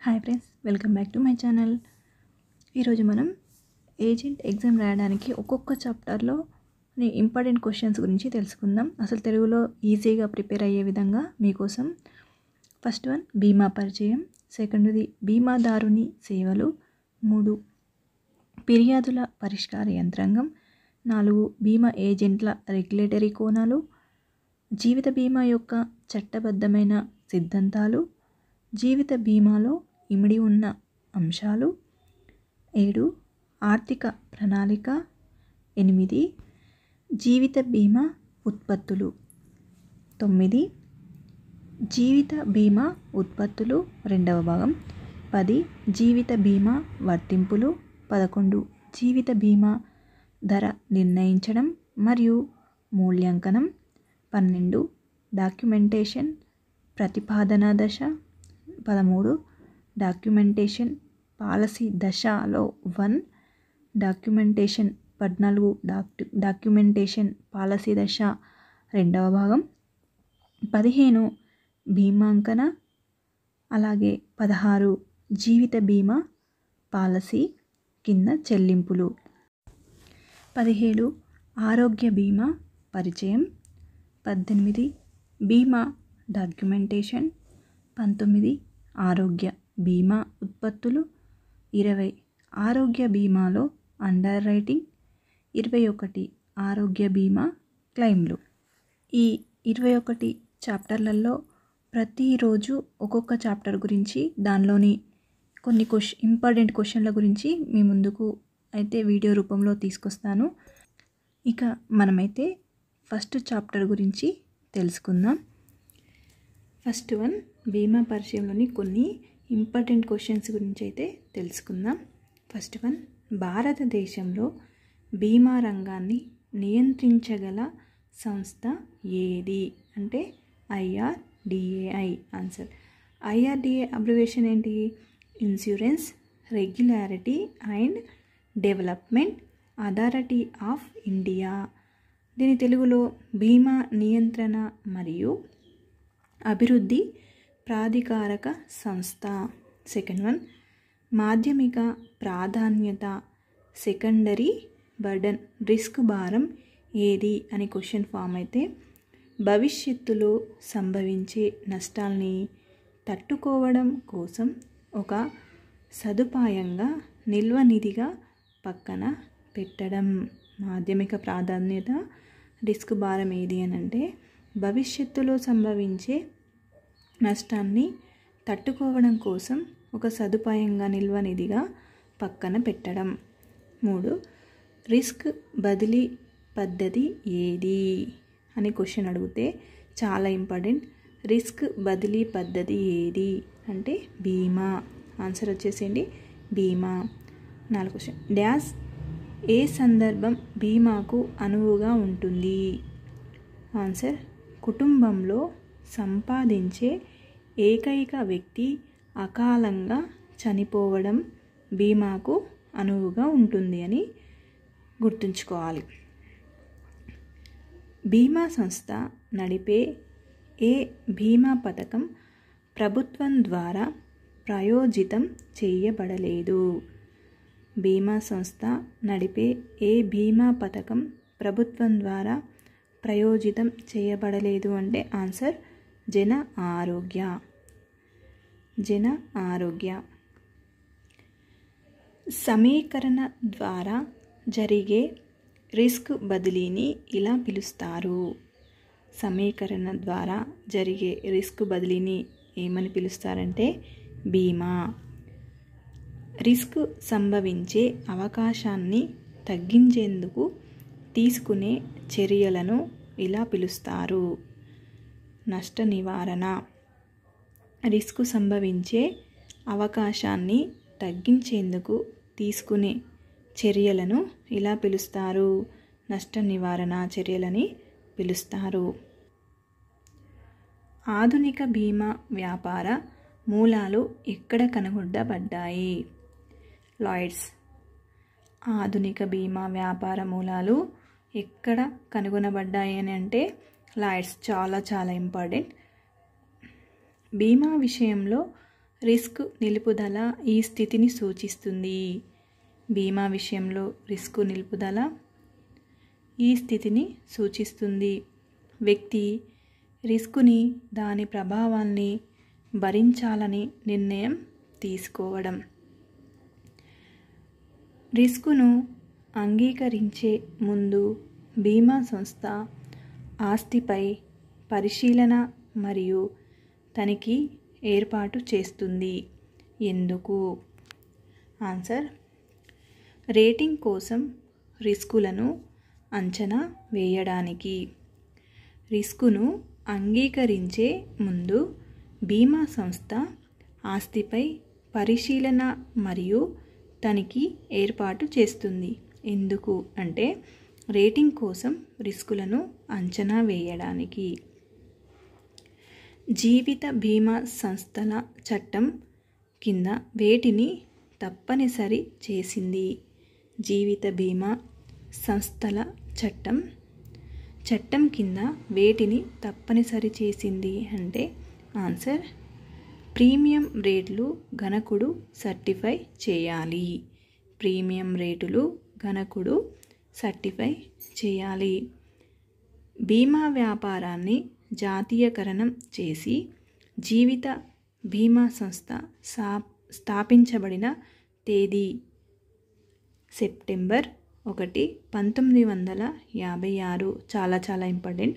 Hi friends, welcome back to my channel. ఈరోజు మనం agent exam రాయడానికి ఒక్కొక్క చాప్టర్లో ఇంపార్టెంట్ క్వశ్చన్స్ గురించి తెలుసుకుందాం. అసలు తెలుగులో ఈజీగా ప్రిపేర్ అయ్యే విధంగా మీకోసం. ఫస్ట్ వన్ బీమా పరిచయం, సెకండ్ది బీమాదారుని సేవలు, 3 ఫిర్యాదుల పరిష్కార యంత్రాంగం, 4 బీమా ఏజెంట్ల రెగ్యులేటరీ కోణాలు, జీవిత బీమా యొక్క చట్టబద్ధమైన సిద్ధాంతాలు, జీవిత బీమాలో ఇమిడి ఉన్న అంశాలు, 7 ఆర్థిక ప్రణాళిక, 8 జీవిత బీమా ఉత్పత్తులు, 9 జీవిత బీమా ఉత్పత్తులు రెండవ భాగం, 10 జీవిత బీమా వర్తింపులు, 11 జీవిత బీమా ధర నిర్ణయించడం మరియు మూల్యాంకనం, 12 డాక్యుమెంటేషన్ ప్రతిపాదన దశ, 13 డాక్యుమెంటేషన్ పాలసీ దశలో 1 డాక్యుమెంటేషన్, 14 డాక్యుమెంటేషన్ పాలసీ దశ రెండవ భాగం, 15 బీమాంకన, అలాగే 16 జీవిత బీమా పాలసీ కింద చెల్లింపులు, 17 ఆరోగ్య బీమా పరిచయం, 18 బీమా డాక్యుమెంటేషన్, 19 ఆరోగ్య బీమా ఉత్పత్తులు, 20 ఆరోగ్య బీమాలో అండర్ రైటింగ్, 21 ఆరోగ్య బీమా క్లెయిమ్లు. ఈ 21 చాప్టర్లలో ప్రతిరోజు ఒక్కొక్క చాప్టర్ గురించి, దానిలోని కొన్ని ఇంపార్టెంట్ క్వశ్చన్ల గురించి మీ ముందుకు అయితే వీడియో రూపంలో తీసుకొస్తాను. ఇక మనమైతే ఫస్ట్ చాప్టర్ గురించి తెలుసుకుందాం. ఫస్ట్ వన్ బీమా పరిచయంలోని కొన్ని ఇంపార్టెంట్ క్వశ్చన్స్ గురించి అయితే తెలుసుకుందాం. ఫస్ట్ వన్ భారతదేశంలో బీమా రంగాన్ని నియంత్రించగల సంస్థ ఏది అంటే IRDAI. ఆన్సర్ IRDA అబ్రివేషన్ ఏంటి? Insurance regularity and development authority of India. దీని తెలుగులో బీమా నియంత్రణ మరియు అభివృద్ధి ప్రాధికారక సంస్థ. సెకండ్ వన్ మాధ్యమిక ప్రాధాన్యత సెకండరీ బర్డన్ రిస్క్ భారం ఏది అని క్వశ్చన్ ఫామ్ అయితే భవిష్యత్తులో సంభవించే నష్టాల్ని తట్టుకోవడం కోసం ఒక సదుపాయంగా నిల్వ నిధిగా పక్కన పెట్టడం. మాధ్యమిక ప్రాధాన్యత రిస్క్ భారం ఏది అని అంటే భవిష్యత్తులో సంభవించే నష్టాన్ని తట్టుకోవడం కోసం ఒక సదుపాయంగా నిల్వ నిధిగా పక్కన పెట్టడం. 3 రిస్క్ బదిలీ పద్ధతి ఏది అని క్వశ్చన్ అడిగితే చాలా ఇంపార్టెంట్. రిస్క్ బదిలీ పద్ధతి ఏది అంటే బీమా. ఆన్సర్ వచ్చేసేయండి బీమా. 4 క్వశ్చన్ డ్యాష్ ఏ సందర్భం బీమాకు అనువుగా ఉంటుంది? ఆన్సర్ కుటుంబంలో సంపాదించే ఏకైక వ్యక్తి అకాలంగా చనిపోవడం బీమాకు అనువుగా ఉంటుంది అని గుర్తుంచుకోవాలి. బీమా సంస్థ నడిపే ఏ బీమా పథకం ప్రభుత్వం ద్వారా ప్రాయోజితం చేయబడలేదు? బీమా సంస్థ నడిపే ఏ బీమా పథకం ప్రభుత్వం ద్వారా ప్రయోజితం చేయబడలేదు అంటే ఆన్సర్ జన ఆరోగ్య. జన ఆరోగ్య సమీకరణ ద్వారా జరిగే రిస్క్ బదిలీని ఇలా పిలుస్తారు. సమీకరణ ద్వారా జరిగే రిస్క్ బదిలీని ఏమని పిలుస్తారంటే బీమా. రిస్క్ సంభవించే అవకాశాన్ని తగ్గించేందుకు తీసుకునే చర్యలను ఇలా పిలుస్తారు. నష్ట నివారణ. రిస్క్ సంభవించే అవకాశాన్ని తగ్గించేందుకు తీసుకునే చర్యలను ఇలా పిలుస్తారు. నష్ట నివారణ చర్యలని పిలుస్తారు. ఆధునిక బీమా వ్యాపార మూలాలు ఎక్కడ కనుగొనబడ్డాయి? లాయిడ్స్. ఆధునిక బీమా వ్యాపార మూలాలు ఎక్కడ కనుగొనబడ్డాయి అని అంటే లాయిడ్స్. చాలా చాలా ఇంపార్టెంట్. బీమా విషయంలో రిస్క్ నిలుపుదల ఈ స్థితిని సూచిస్తుంది. బీమా విషయంలో రిస్క్ నిలుపుదల ఈ స్థితిని సూచిస్తుంది. వ్యక్తి రిస్కుని దాని ప్రభావాన్ని భరించాలని నిర్ణయం తీసుకోవడం. రిస్కును అంగీకరించే ముందు బీమా సంస్థ ఆస్తిపై పరిశీలన మరియు తనిఖీ ఏర్పాటు చేస్తుంది. ఎందుకు? ఆన్సర్: రేటింగ్ కోసం రిస్కులను అంచనా వేయడానికి. రిస్కును అంగీకరించే ముందు బీమా సంస్థ ఆస్తిపై పరిశీలన మరియు తనిఖీ ఏర్పాటు చేస్తుంది. ఎందుకు అంటే రేటింగ్ కోసం రిస్కులను అంచనా వేయడానికి. జీవిత బీమా సంస్థల చట్టం కింద వేటిని తప్పనిసరి చేసింది? జీవిత బీమా సంస్థల చట్టం కింద వేటిని తప్పనిసరి చేసింది అంటే ఆన్సర్: ప్రీమియం రేట్లు గణకుడు సర్టిఫై చేయాలి. ప్రీమియం రేటులు గణకుడు సర్టిఫై చేయాలి. బీమా వ్యాపారాన్ని జాతీయకరణం చేసి జీవిత బీమా సంస్థ స్థాపించబడిన తేదీ సెప్టెంబర్ 1, 1956. చాలా ఇంపార్టెంట్.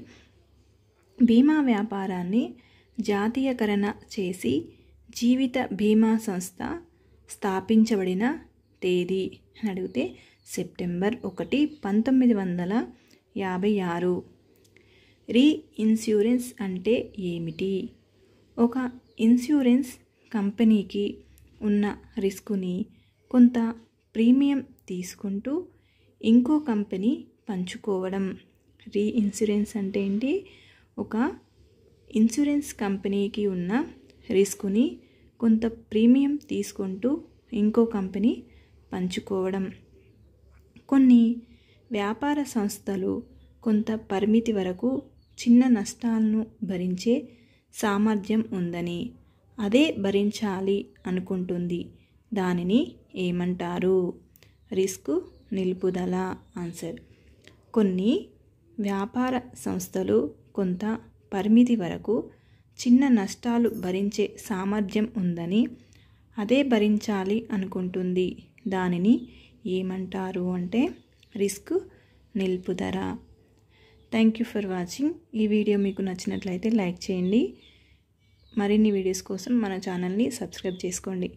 బీమా వ్యాపారాన్ని జాతీయకరణ చేసి జీవిత బీమా సంస్థ స్థాపించబడిన తేదీ అని అడిగితే సెప్టెంబర్ 1, 1956. రీఇన్సూరెన్స్ అంటే ఏమిటి? ఒక ఇన్సూరెన్స్ కంపెనీకి ఉన్న రిస్కుని కొంత ప్రీమియం తీసుకుంటూ ఇంకో కంపెనీ పంచుకోవడం. రీఇన్సూరెన్స్ అంటే ఏంటి? ఒక ఇన్సూరెన్స్ కంపెనీకి ఉన్న రిస్కుని కొంత ప్రీమియం తీసుకుంటూ ఇంకో కంపెనీ పంచుకోవడం. కొన్ని వ్యాపార సంస్థలు కొంత పరిమితి వరకు చిన్న నష్టాలను భరించే సామర్థ్యం ఉందని, అదే భరించాలి అనుకుంటుంది. దానిని ఏమంటారు? రిస్క్ నిలుపుదల. ఆన్సర్: కొన్ని వ్యాపార సంస్థలు కొంత పరిమితి వరకు చిన్న నష్టాలు భరించే సామర్థ్యం ఉందని, అదే భరించాలి అనుకుంటుంది. దానిని ఏమంటారు అంటే రిస్క్ నిలుపుదల. Thank you for watching. ఈ వీడియో మీకు నచ్చినట్లయితే లైక్ చేయండి. మరిన్ని వీడియోస్ కోసం మన ఛానల్ని సబ్స్క్రైబ్ చేసుకోండి.